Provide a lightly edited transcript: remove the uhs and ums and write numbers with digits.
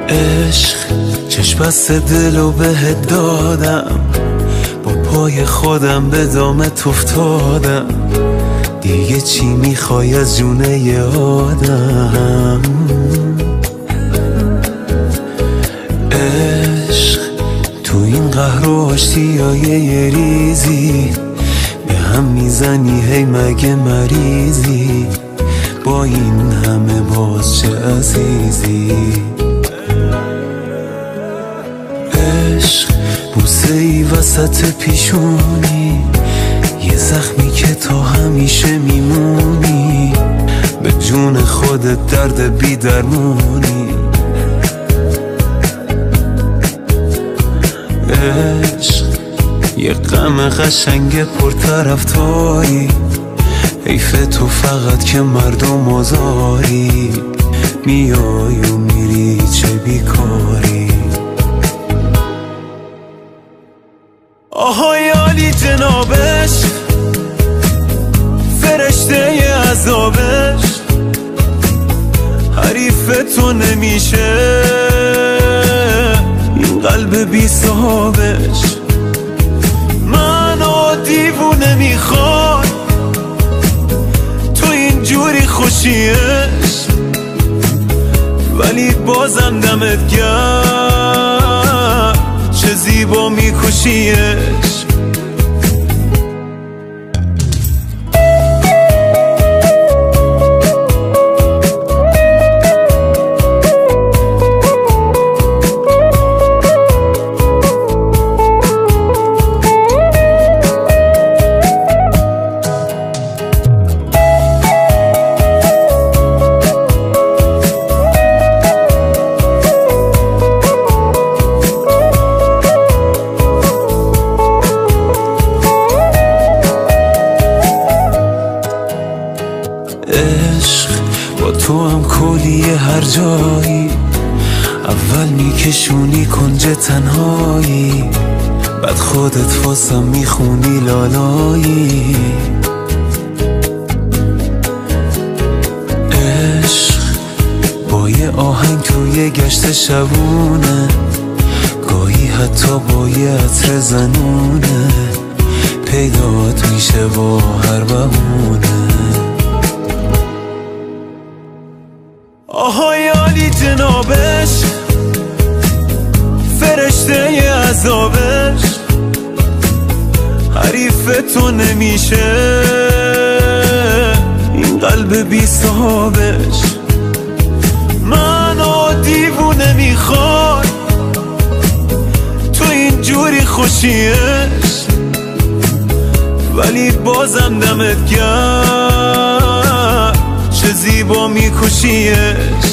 عشق چشم بست دلو بهت دادم، با پای خودم به دامت افتادم، دیگه چی میخوای از جونه ی آدم؟ عشق تو این قهر و آشتیای یه ریزی به هم میزنی، هی مگه مریضی؟ با این همه باز چه عزیزی؟ عشق بوسه ای وسط پیشونی، یه زخمی که تا همیشه میمونی، به جون خودت درد بی درمونی. عشق یه غم قشنگ پرطرفداری، حیف تو فقط که مردم آزاری، میای و میری چه بیکاری. آهای عالی جنابش، فرشته ی عذابش، حریف تو نمیشه این قلب بی صاحبش. منو دیوونه میخواد تو اینجوری خوشیش، ولی بازم دمت گرم چه زیبا میکشیش. عشق با تو هم کلیه هر جایی، اول میکشونی کنج تنهایی، بعد خودت واسم میخونی لالایی. عشق با یه آهنگ توی گشت شبونه، گاهی حتی با یه عطر زنونه، پیدات میشه با هر بهونه. آهای عالی جنابش، فرشته ی عذابش، حریف تو نمیشه این قلب بی صاحبش. منو دیوونه میخواد تو اینجوری خوشیش، ولی بازم دمت گرم چه زیبا میکشیش.